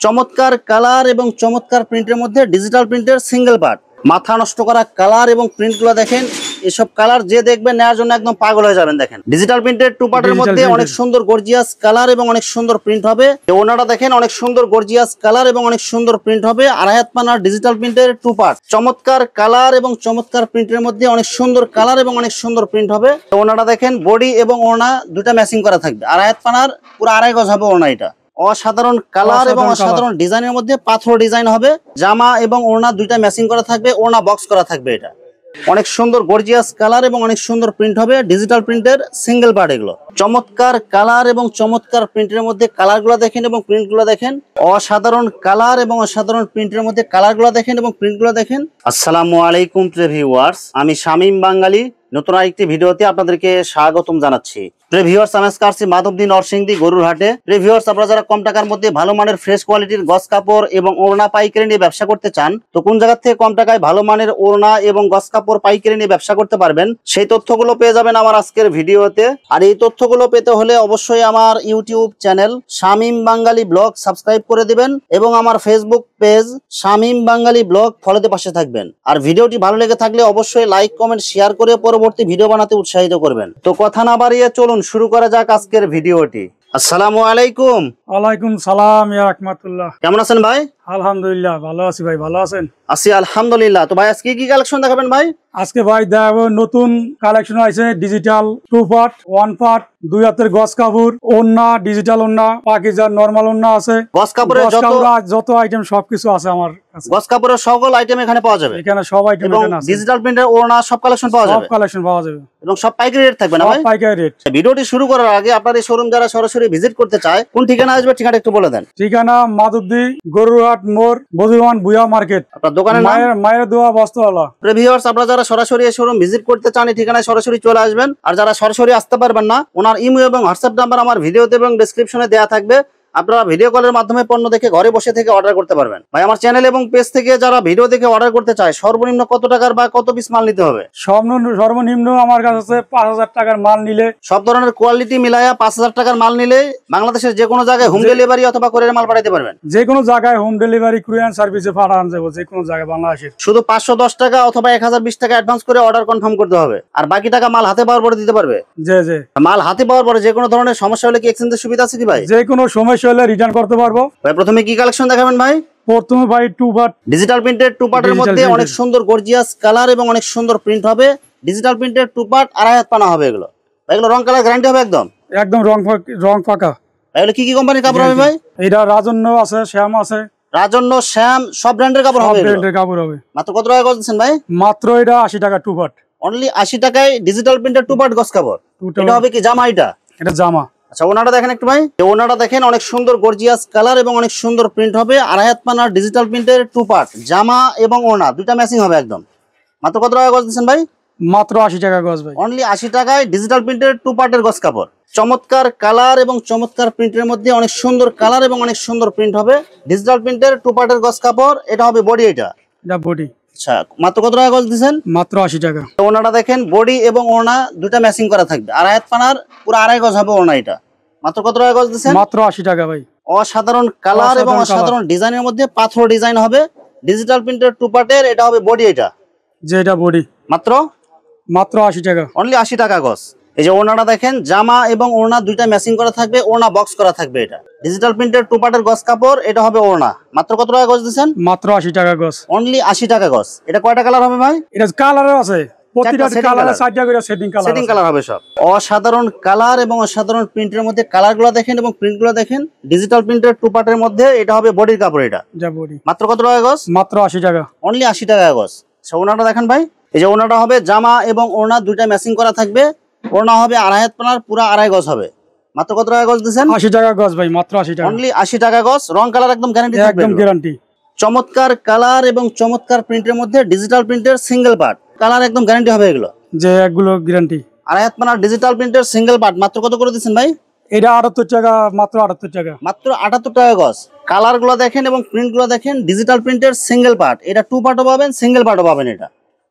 চমৎকার কালার এবং চমৎকার প্রিন্টের মধ্যে ডিজিটাল প্রিন্টের সিঙ্গেল পার্ট। মাথা নষ্ট করা কালার এবং প্রিন্টগুলো দেখেন, এসব কালার যে দেখবেন নেওয়ার জন্য একদম পাগল হয়ে যাবেন। দেখেন ডিজিটাল প্রিন্টের টু পার্টের মধ্যে অনেক সুন্দর গর্জিয়াস কালার এবং অনেক সুন্দর প্রিন্ট হবে। ওনাটা দেখেন অনেক সুন্দর গর্জিয়াস কালার এবং অনেক সুন্দর প্রিন্ট হবে। আড়াই হাত পানার ডিজিটাল প্রিন্টের টু পার্ট, চমৎকার কালার এবং চমৎকার প্রিন্টের মধ্যে অনেক সুন্দর কালার এবং অনেক সুন্দর প্রিন্ট হবে। ওনাটা দেখেন বডি এবং ওড়না দুটা ম্যাচিং করা থাকবে। আড়াই হাত পানার পুরো আড়াই গজ হবে ওড়না। এটা অসাধারণ কালার এবং অসাধারণ ডিজাইনের মধ্যে পাথর ডিজাইন হবে। জামা এবং ওড়না দুইটা ম্যাচিং করা থাকবে, ওড়না বক্স করা থাকবে। এটা অনেক সুন্দর গর্জিয়াস কালার এবং অনেক সুন্দর প্রিন্ট হবে। ডিজিটাল প্রিন্টের সিঙ্গেল পার্ট এগুলো। চমৎকার কালার এবং চমৎকার প্রিন্টের মধ্যে কালারগুলো দেখেন এবং প্রিন্টগুলো দেখেন। অসাধারণ কালার এবং অসাধারণ প্রিন্টের মধ্যে কালারগুলো দেখেন এবং প্রিন্টগুলো দেখেন। আসসালামু আলাইকুম প্রিয় ভিউয়ার্স, আমি শামীম বাঙালি নতুন আরেকটি ভিডিওতে আপনাদেরকে স্বাগতম জানাচ্ছি। প্রিয় ভিউয়ার্স, আমি আজকে আসছি মাধবদী নরসিংদী গরুর হাটে। প্রিয় ভিউয়ার্স, আপনারা যারা কম টাকার মধ্যে ভালো মানের ফ্রেশ কোয়ালিটির গস কাপড় এবং ওড়না পাইকারি নিয়ে ব্যবসা করতে চান, তো কোন জায়গা থেকে কম টাকায় ভালো মানের ওড়না এবং গস কাপড় পাইকারি নিয়ে ব্যবসা করতে পারবেন, সেই তথ্যগুলো পেয়ে যাবেন আমার আজকের ভিডিওতে। আর এই তথ্যগুলো পেতে হলে অবশ্যই আমার ইউটিউব চ্যানেল শামীম বাঙালি ব্লগ সাবস্ক্রাইব করে দিবেন এবং আমার ফেসবুক পেজ শামীম বাঙালি ব্লগ ফলোতে পাশে থাকবেন। আর ভিডিওটি ভালো লেগে থাকলে অবশ্যই লাইক কমেন্ট শেয়ার করে পরবর্তী ভিডিও বানাতে উৎসাহিত করবেন। তো কথা না বাড়িয়ে চলুন শুরু করা যাক আজকের ভিডিওটি। আসসালামু আলাইকুম। ওয়ালাইকুম সালাম ইয়া রাহমাতুল্লাহ। কেমন আছেন ভাই? আলহামদুলিল্লাহ ভালো আছি ভাই, ভালো আছেন? আছি আলহামদুলিল্লাহ। তো ভাই আজকে কি কালেকশন দেখাবেন ভাই? আজকে ভাই দেখাবো নতুন কালেকশন আছে, digital two part, one part, দুই হাতের গস কাপড়, ওন্না, ডিজিটাল ওন্না, পাকিজার নরমাল ওন্না আছে। গস কাপড়ের যত আইটেম সবকিছু আছে আমার কাছে। গস কাপড়ের সকল আইটেম এখানে পাওয়া যাবে। এখানে সব আইটেম এখানে আছে। ডিজিটাল প্রিন্টের ওড়না সব কালেকশন পাওয়া যাবে। সব কালেকশন পাওয়া যাবে এবং সব পাইকারি রেট থাকবে না ভাই? পাইকারি রেট। ভিডিওটি শুরু করার আগে আপনার এই শোরুম যারা সরাসরি ভিজিট করতে চায় কোন ঠিকানা আসবে, ঠিকানা একটু বলে দেন। ঠিকানা মাধবদী গরুরহাট মোড়, বজুরমান বুয়া মার্কেট। আপনার দোকানের নাম? মায়ের দোয়া বস্ত্রালয়। ভিউয়ার্স, আপনারা যারা সরাসরি এই শোরুম ভিজিট করতে চান এই ঠিকানায় সরাসরি চলে আসবেন। আর যারা সরাসরি আসতে পারবেন না, ওনার ইমো এবং হোয়াটসঅ্যাপ নাম্বার আমার ভিডিওতে এবং ডেসক্রিপশনে দেওয়া থাকবে। আপনারা ভিডিও কলের মাধ্যমে পণ্য দেখে ঘরে বসে থেকে অর্ডার করতে পারবেন। ভাই আমার চ্যানেল এবং পেজ থেকে যারা ভিডিও দেখে অর্ডার করতে চায় সর্বনিম্ন কত টাকার বা কত পিস মাল নিতে হবে? সর্বনিম্ন আমার কাছে 5000 টাকার মাল নিলে, সব ধরনের কোয়ালিটি মিলায়া 5000 টাকার মাল নিলে বাংলাদেশের যে কোনো জায়গায় হোম ডেলিভারি অথবা কুরিয়ারে মাল পাঠাতে পারবেন। যে কোনো জায়গায় হোম ডেলিভারি কুরিয়ার সার্ভিসে পাঠানো যাবে, যে কোনো জায়গায় বাংলাদেশের। শুধু 510 টাকা অথবা 1020 টাকা অ্যাডভান্স করে অর্ডার কনফার্ম করতে হবে। আর বাকি টাকা মাল হাতে পাওয়ার পরে দিতে পারবে। জি জি। মাল হাতে পাওয়ার পরে যে কোনো ধরনের সমস্যা হলে কি এক্সচেঞ্জের সুবিধা আছে কি ভাই? যে কোনো সমস্যা হলে রিটার্ন করতে পারবো। ভাই প্রথমে কি কালেকশন দেখাবেন ভাই? প্রথমে ভাই টু পার্ট, ডিজিটাল প্রিন্টের টু পার্টের মধ্যে অনেক সুন্দর গর্জিয়াস কালার এবং অনেক সুন্দর প্রিন্ট হবে। ডিজিটাল প্রিন্টের টু পার্ট, আড়াই হাত পানা হবে এগুলো। এগুলো রং কালার গ্যারান্টি হবে একদম? একদম রং ফাঁকা। এগুলো কি কি কোম্পানির কাপড় হবে ভাই? এটা রাজন্য আছে, শ্যাম আছে। রাজন্য, শ্যাম সব ব্র্যান্ডের কাপড় হবে। ব্র্যান্ডের কাপড় হবে। মাত্র কত টাকা গজ দিচ্ছেন ভাই? মাত্র এটা 80 টাকা টু পার্ট। অনলি 80 টাকায় ডিজিটাল প্রিন্টের টু পার্ট গজ কাপড়। এটা হবে কি জামা? এটা জামা। আচ্ছা ওনাটা দেখেন একটু ভাই। ওনাটা দেখেন অনেক সুন্দর গর্জিয়াস কালার এবং অনেক সুন্দর প্রিন্ট হবে। আড়াই হাত পানার ডিজিটাল প্রিন্টের টু পার্ট, জামা এবং ওড়না দুইটা ম্যাচিং হবে একদম। মাত্র কত টাকা গজ দিচ্ছেন ভাই? মাত্র 80 টাকা গজ ভাই। অনলি 80 টাকায় ডিজিটাল প্রিন্টের টু পার্টের গজ কাপড়। চমৎকার কালার এবং চমৎকার প্রিন্টের মধ্যে অনেক সুন্দর কালার এবং অনেক সুন্দর প্রিন্ট হবে। ডিজিটাল প্রিন্টের টু পার্টের গজ কাপড়। এটা হবে বডি। এটা বডি। আচ্ছা মাত্র কত টাকা গজ দিচ্ছেন? মাত্র 80 টাকা। ওড়নাটা দেখেন বডি এবং ওড়না দুইটা ম্যাচিং করা থাকবে। আড়াই হাত পানার পুরো আড়াই গজ হবে ওড়না। এটা মাত্র কত টাকা গজ দিচ্ছেন? মাত্র 80 টাকা ভাই। অসাধারণ কালার এবং অসাধারণ ডিজাইনের মধ্যে পাথর ডিজাইন হবে। ডিজিটাল প্রিন্টের টু পার্টের। এটা হবে বডি। এটা যেটা বডি। মাত্র 80 টাকা। অনলি 80 টাকা গজ। এই যে ওড়নাটা দেখেন, জামা এবং ওড়না দুইটা ম্যাচিং করা থাকবে, ওড়না বক্স করা থাকবে। এটা ডিজিটাল প্রিন্টের টু পার্টের গজ কাপড়। এটা হবে ওড়না। মাত্র কত টাকা গজ দিচ্ছেন? মাত্র 80 টাকা গজ। অনলি 80 টাকা গজ। এটা কয়টা কালার হবে ভাই? এটা কালারও আছে, প্রতিটা কালারে 60 করে সেটিং কালার হবে সব। অসাধারণ কালার এবং অসাধারণ প্রিন্টের মধ্যে কালারগুলো দেখেন এবং প্রিন্টগুলো দেখেন। ডিজিটাল প্রিন্টের টু পার্টের মধ্যে এটা হবে বডির কাপড়। এটা বডি। মাত্র কত টাকা গজ? মাত্র 80 টাকা। অনলি 80 টাকা গজ। আচ্ছা ওড়নাটা দেখেন ভাই। এই যে ওড়নাটা হবে জামা এবং ওড়না দুইটা ম্যাচিং করা থাকবে। ওড়না হবে আড়াই হাত পানার, পুরো আড়াই গজ হবে। মাত্র কত টাকা গজ দিচ্ছেন? 80 টাকা গজ ভাই। মাত্র 80 টাকা। অনলি 80 টাকা গজ। রং কালার একদম গ্যারান্টি থাকবে। একদম গ্যারান্টি। চমৎকার কালার এবং চমৎকার প্রিন্টের মধ্যে ডিজিটাল প্রিন্টের সিঙ্গেল পার্ট। কালার একদম গ্যারান্টি হবে এগুলো। যে এগুলো গ্যারান্টি। আড়াই হাত পানার ডিজিটাল প্রিন্টের সিঙ্গেল পার্ট। মাত্র কত করে দিচ্ছেন ভাই? এটা 78 টাকা। মাত্র 78 টাকা। মাত্র 78 টাকা গজ। কালার গুলো দেখেন এবং প্রিন্ট গুলো দেখেন। ডিজিটাল প্রিন্টের সিঙ্গেল পার্ট। এটা টু পার্টও পাবেন, সিঙ্গেল পার্টও পাবেন। এটা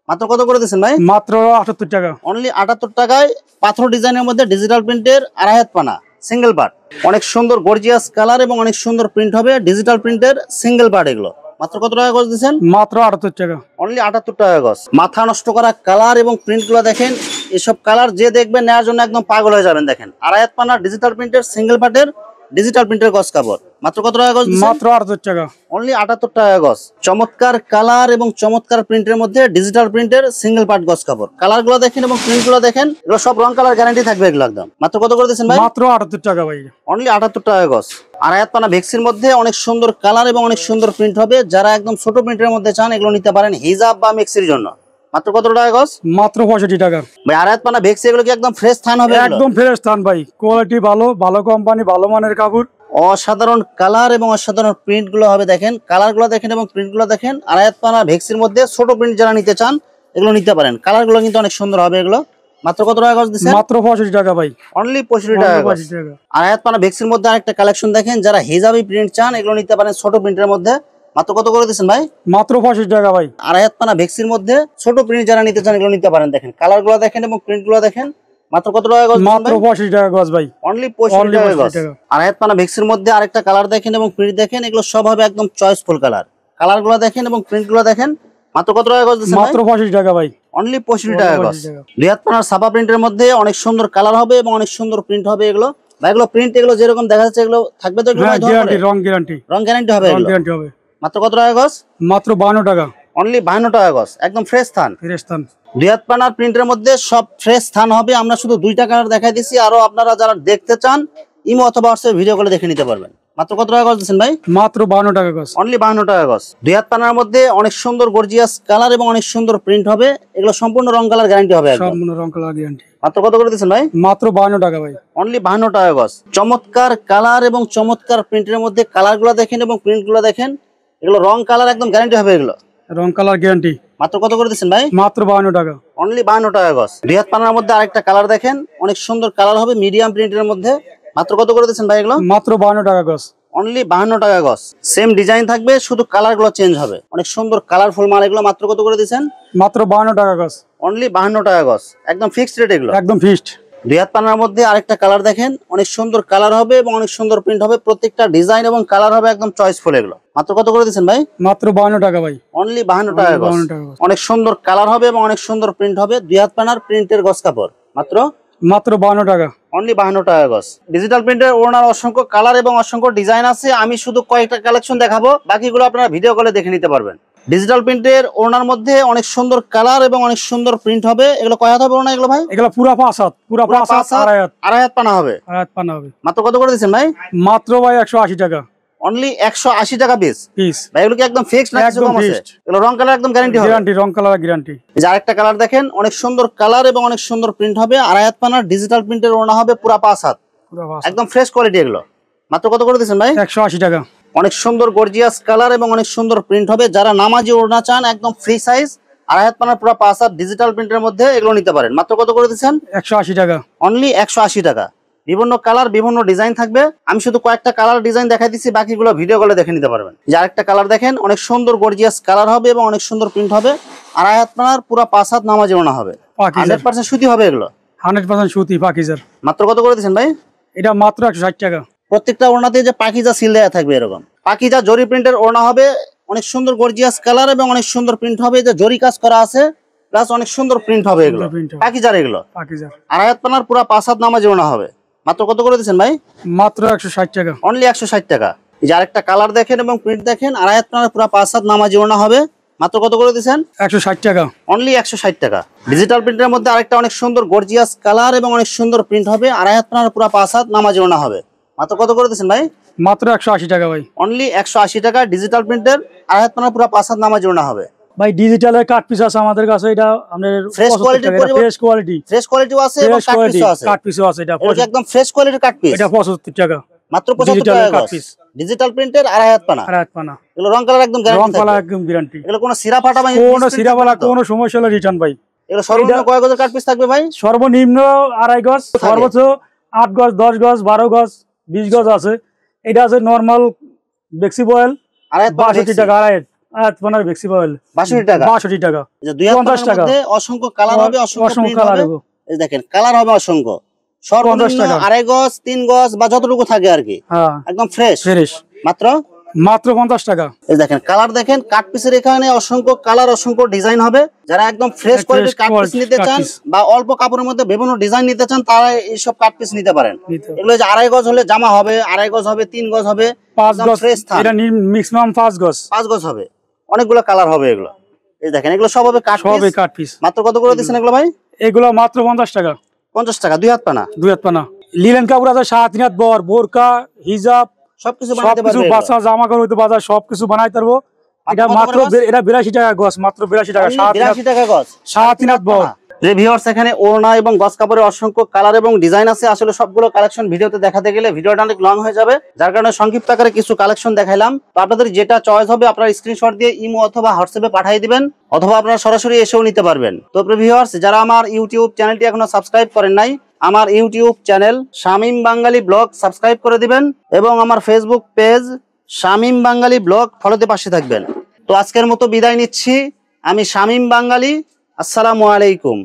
মাত্র কত করে দিচ্ছেন ভাই? মাত্র 78 টাকা। অনলি 78 টাকায় পাথর ডিজাইনের মধ্যে ডিজিটাল প্রিন্টের আড়াই হাত পানা। সিঙ্গেল পার্ট, অনেক সুন্দর গর্জিয়াস কালার এবং অনেক সুন্দর প্রিন্ট হবে, ডিজিটাল প্রিন্টের সিঙ্গেল পার্ট। এগুলো মাত্র কত টাকা গজ দিচ্ছেন? মাত্র 78 টাকা, অনলি 78 টাকা গজ। মাথা নষ্ট করা কালার এবং প্রিন্ট গুলো দেখেন, এসব কালার যে দেখবেন নেওয়ার জন্য একদম পাগল হয়ে যাবেন। দেখেন আড়াই হাত পানা ডিজিটাল প্রিন্টের সিঙ্গেল পার্টের ডিজিটাল প্রিন্টের গজ কাপড়। মাত্র কত টাকা গজ? মাত্র 78 টাকা, অনলি 78 টাকা গজ। চমৎকার কালার এবং চমৎকার প্রিন্টের মধ্যে ডিজিটাল প্রিন্টের সিঙ্গেল পার্ট গজ কাপড়। কালার গুলো দেখেন এবং প্রিন্ট গুলো দেখেন, এগুলো সব রং কালার গ্যারান্টি থাকবে এগুলো একদম। মাত্র কত করে দিচ্ছেন ভাই? মাত্র 78 টাকা ভাই, অনলি 78 টাকা গজ। আড়াই হাত পানা ভেক্সির মধ্যে অনেক সুন্দর কালার এবং অনেক সুন্দর প্রিন্ট হবে। যারা একদম ছোট প্রিন্টের মধ্যে চান এগুলো নিতে পারেন হিজাব বা মেক্সির জন্য। মাত্র কত টাকা গজ? মাত্র 65 টাকা ভাই। আড়াই হাত পানা ভেক্সি এগুলো কি একদম ফ্রেশ থান হবে? একদম ফ্রেশ থান ভাই, কোয়ালিটি ভালো, ভালো কোম্পানি, ভালো মানের কাপড়। অসাধারণ কালার এবং অসাধারণ প্রিন্ট গুলো হবে। দেখেন কালার গুলো দেখেন এবং প্রিন্ট গুলো দেখেন। আড়াই হাত পানা ভেক্সির মধ্যে ছোট প্রিন্ট যারা নিতে চান এগুলো নিতে পারেন। কালার গুলো কিন্তু অনেক সুন্দর হবে এগুলো। মাত্র কত টাকা গজ দিচ্ছেন? মাত্র 65 টাকা ভাই, অনলি 65 টাকা গজ। আড়াই হাত পানা ভেক্সির মধ্যে আরেকটা কালেকশন দেখেন, যারা হিজাবি প্রিন্ট চান এগুলো নিতে পারেন ছোট প্রিন্টের মধ্যে। মাত্র কত করে দিচ্ছেন ভাই? মাত্র 65 টাকা ভাই। আড়াই হাত পানা ভেক্সির মধ্যে ছোট প্রিন্ট যারা নিতে চান এগুলো নিতে পারেন। দেখেন কালার গুলো দেখেন এবং প্রিন্ট গুলো দেখেন। মাত্র কত টাকা গজ? মাত্র 65 টাকা গজ ভাই, অনলি 65 টাকা গজ। আড়াই হাত পানা ভেক্সির মধ্যে আরেকটা কালার দেখেন এবং প্রিন্ট দেখেন, এগুলো সব হবে একদম চয়েসফুল কালার। কালার গুলো দেখেন এবং প্রিন্ট গুলো দেখেন। মাত্র কত টাকা গজ দিচ্ছেন? মাত্র 65 টাকা ভাই, অনলি 65 টাকা গজ। দুই হাত পানার ছাপা প্রিন্টের মধ্যে অনেক সুন্দর কালার হবে এবং অনেক সুন্দর প্রিন্ট হবে এগুলো। ভাই এগুলো প্রিন্ট এগুলো যেরকম দেখা যাচ্ছে এগুলো থাকবে তো? এগুলো গ্যারান্টি, রং গ্যারান্টি, রং গ্যারান্টি হবে এগুলো। গ্যারান্টি হবে। মাত্র কত টাকা গজ? মাত্র 52 টাকা, অনলি 52 টাকা গজ। একদম ফ্রেশ থান, ফ্রেশ থান। দুই হাত পানার প্রিন্টের মধ্যে সব ফ্রেশ থান হবে। আমরা শুধু দুইটা কালার দেখাই দিছি, আরো আপনারা যারা দেখতে চান ইমো অথবা হোয়াটসঅ্যাপে ভিডিও করে দেখে নিতে পারবেন। মাত্র কত টাকা গজ দিচ্ছেন ভাই? মাত্র 52 টাকা গজ, অনলি 52 টাকা গজ। দুই হাত পানার মধ্যে অনেক সুন্দর গর্জিয়াস কালার এবং অনেক সুন্দর প্রিন্ট হবে। এগুলো সম্পূর্ণ রং কালার গ্যারান্টি হবে একদম। সম্পূর্ণ রং কালার গ্যারান্টি। মাত্র কত করে দিচ্ছেন ভাই? মাত্র 52 টাকা ভাই, অনলি 52 টাকা গজ। চমৎকার কালার এবং চমৎকার প্রিন্টের মধ্যে কালার গুলো দেখেন এবং প্রিন্ট গুলো দেখেন, এগুলো রং কালার একদম গ্যারান্টি হবে এগুলো। রং কালার গ্যারান্টি। মাত্র কত করে দিচ্ছেন ভাই? মাত্র 52 টাকা, অনলি 52 টাকা গজ। দুই হাত পানার মধ্যে আরেকটা কালার দেখেন, অনেক সুন্দর কালার হবে মিডিয়াম প্রিন্টের মধ্যে। মাত্র কত করে দিচ্ছেন ভাই এগুলো? মাত্র 52 টাকা গজ, অনলি 52 টাকা গজ। সেম ডিজাইন থাকবে, শুধু কালার গুলো চেঞ্জ হবে। অনেক সুন্দর কালারফুল মাল এগুলো। মাত্র কত করে দিচ্ছেন? মাত্র 52 টাকা গজ, অনলি 52 টাকা গজ। একদম ফিক্সড রেট এগুলো, একদম ফিক্সড। দুই হাত পানার মধ্যে আরেকটা কালার দেখেন, অনেক সুন্দর কালার হবে এবং অনেক সুন্দর প্রিন্ট হবে। প্রত্যেকটা ডিজাইন এবং কালার হবে একদম চয়েসফুল এগুলো। মাত্র কত করে দিচ্ছেন ভাই? মাত্র 52 টাকা ভাই, অনলি 52 টাকা গজ। অনেক সুন্দর কালার হবে এবং অনেক সুন্দর প্রিন্ট হবে। দুই হাত পানার প্রিন্টের গজ কাপড়। মাত্র 52 টাকা, অনলি 52 টাকা গজ। ডিজিটাল প্রিন্টের ওনার অসংখ্য কালার এবং অসংখ্য ডিজাইন আছে। আমি শুধু কয়েকটা কালেকশন দেখাবো, বাকিগুলো আপনারা ভিডিও কলে দেখে নিতে পারবেন। ডিজিটাল প্রিন্টের ওনার মধ্যে অনেক সুন্দর কালার এবং অনেক সুন্দর প্রিন্ট হবে। এগুলো কয় হাত হবে ওনা এগুলো ভাই? এগুলো পুরা 5 হাত, পুরা 5 হাত, আড়াই হাত পানা হবে। আড়াই হাত পানা হবে। মাত্র কত করে দিচ্ছেন ভাই? মাত্র ভাই 180 টাকা, অনলি 180 টাকা পিস। পিস ভাই এগুলো কি একদম ফিক্সড না কিছু কম আছে? এগুলো রং কালার একদম গ্যারান্টি হবে। গ্যারান্টি, রং কালার গ্যারান্টি। এই যে আরেকটা কালার দেখেন, অনেক সুন্দর কালার এবং অনেক সুন্দর প্রিন্ট হবে। আড়াই হাত পানার ডিজিটাল প্রিন্টের ওনা হবে পুরা 5 হাত, পুরা 5 একদম ফ্রেশ কোয়ালিটি এগুলো। মাত্র কত করে দিচ্ছেন ভাই? 180 টাকা। অনেক সুন্দর গর্জিয়াস কালার এবং অনেক সুন্দর প্রিন্ট হবে। যারা নামাজি ওড়না চান একদম ফ্রি সাইজ, আড়াই হাত পানার পুরো 5 হাত ডিজিটাল প্রিন্টের মধ্যে এগুলো নিতে পারেন। মাত্র কত করে দিচ্ছেন? 180 টাকা, অনলি 180 টাকা। বিভিন্ন কালার বিভিন্ন ডিজাইন থাকবে। আমি শুধু কয়েকটা কালার ডিজাইন দেখাই দিচ্ছি, বাকিগুলো ভিডিও কলে দেখে নিতে পারবেন। যে আরেকটা কালার দেখেন, অনেক সুন্দর গর্জিয়াস কালার হবে এবং অনেক সুন্দর প্রিন্ট হবে। আড়াই হাত পানার পুরো 5 হাত নামাজি ওড়না হবে, 100% সুতি হবে এগুলো, 100% সুতি পাকিজার। মাত্র কত করে দিচ্ছেন ভাই? এটা মাত্র 160 টাকা। প্রত্যেকটা ওড়নাতে যে পাকিজা সিল দেওয়া থাকবে এরকম। পাকিজা জরি প্রিন্টের ওড়না হবে, অনেক সুন্দর গর্জিয়াস কালার এবং অনেক সুন্দর প্রিন্ট হবে। যে জরি কাজ করা আছে প্লাস অনেক সুন্দর প্রিন্ট হবে এগুলো, পাকিজার এগুলো। পাকিজার আড়াই হাত পানার পুরো 5 হাত নামাজি ওড়না হবে। মাত্র কত করে দিচ্ছেন ভাই? মাত্র 160 টাকা, অনলি 160 টাকা। এই যে আরেকটা কালার দেখেন এবং প্রিন্ট দেখেন, আড়াই হাত পানার পুরো 5 হাত নামাজি ওড়না হবে। মাত্র কত করে দিচ্ছেন? 160 টাকা, অনলি 160 টাকা। ডিজিটাল প্রিন্টের মধ্যে আরেকটা অনেক সুন্দর গর্জিয়াস কালার এবং অনেক সুন্দর প্রিন্ট হবে। আড়াই হাত পানার পুরো 5 হাত নামাজি ওড়না হবে। মাত্র কত করে দিচ্ছেন ভাই? মাত্র 180 টাকা ভাই, অনলি 180 টাকা। ডিজিটাল প্রিন্টের আড়াই হাত পানার পুরো 5 হাত নামাজি ওড়না হবে। ভাই ডিজিটালের কাট পিস আছে আমাদের কাছে, এটা আমাদের fresh quality, fresh quality, fresh কোয়ালিটিও আছে এবং কাট পিসও আছে। কাট পিসও আছে, এটা একদম ফ্রেশ কোয়ালিটির কাট পিস। এটা 75 টাকা, মাত্র 75 টাকা কাট পিস। ডিজিটাল প্রিন্টের আড়াই হাত পানা, আড়াই হাত পানা। এগুলো রং কালার একদম গ্যারান্টি, রং কালার একদম গ্যারান্টি। এগুলো কোনো সিরা ফাটা বা কোনো সিরা वाला কোনো সমস্যা হলে রিটার্ন ভাই। এগুলো সর্বনিম্ন কয় গজের কাট পিস থাকবে ভাই? সর্বনিম্ন 2.5 গজ, সর্বোচ্চ 8 গজ, 10 গজ, 12 গজ, 20 গজ আছে। এটা আছে নরমাল বেক্সি বয়েল, 62 টাকা। আড়াই হাত পানার বেক্সি বয়েল 62 টাকা, 62 টাকা। যে 250 টাকার মধ্যে অসংখ্য কালার হবে, অসংখ্য কালার হবে। এই দেখেন কালার হবে অসংখ্য। সর্বনিম্ন 2.5 গজ 3 গজ বা যতটুকু থাকে আর কি, একদম ফ্রেশ মাত্র মাত্র 50 টাকা। এই দেখেন কালার দেখেন, কাট পিসের এখানে অসংখ্য কালার, অসংখ্য ডিজাইন হবে। যারা একদম ফ্রেশ কোয়ালিটির কাট পিস নিতে চান বা অল্প কাপড়ের মধ্যে বিভিন্ন ডিজাইন নিতে চান, তারা এইসব কাট পিস নিতে পারেন। এগুলো যে 2.5 গজ হলে জামা হবে, 2.5 গজ হবে, 3 গজ হবে, 5 গজ, এটা ম্যাক্সিমাম 5 গজ, 5 গজ হবে। অনেকগুলো কালার হবে এগুলো। এই দেখেন এগুলো সব হবে কাট পিস। মাত্র কত করে দিচ্ছেন এগুলো ভাই? এগুলো মাত্র 50 টাকা। 50 টাকা, 2 হাত পানা। 2 হাত পানা লিলেন কাপড় আছে, 7 হাত বর, বোরকা, হিজাব সবকিছু বানাতে পারবে। বাচ্চা জামা কাপড় হইতে বাজার সবকিছু বানাইতে পারবো। এটা মাত্র এটা 82 টাকা গজ, মাত্র 82 টাকা। 82 টাকা গজ, 7 হাত বর। যে ভিউয়ার্স এখানে ওড়না এবং গজ কাপড়ের অসংখ্য কালার এবং ডিজাইন আছে। আসলে সবগুলো কালেকশন ভিডিওতে দেখাতে গেলে ভিডিওটা অনেক লং হয়ে যাবে, যার কারণে সংক্ষিপ্ত আকারে কিছু কালেকশন দেখাইলাম। তো আপনাদের যেটা চয়েস হবে আপনারা স্ক্রিনশট দিয়ে ইমো অথবা হোয়াটসঅ্যাপে পাঠিয়ে দিবেন, অথবা আপনারা সরাসরি এসেও নিতে পারবেন। তো ভিউয়ার্স যারা আমার ইউটিউব চ্যানেলটি এখনো সাবস্ক্রাইব করেন নাই, আমার ইউটিউব চ্যানেল শামীম বাঙালি ব্লগ সাবস্ক্রাইব করে দিবেন এবং আমার ফেসবুক পেজ শামীম বাঙালি ব্লগ ফলোতে পাশে থাকবেন। তো আজকের মতো বিদায় নিচ্ছি, আমি শামীম বাঙালি। আসসালামু আলাইকুম।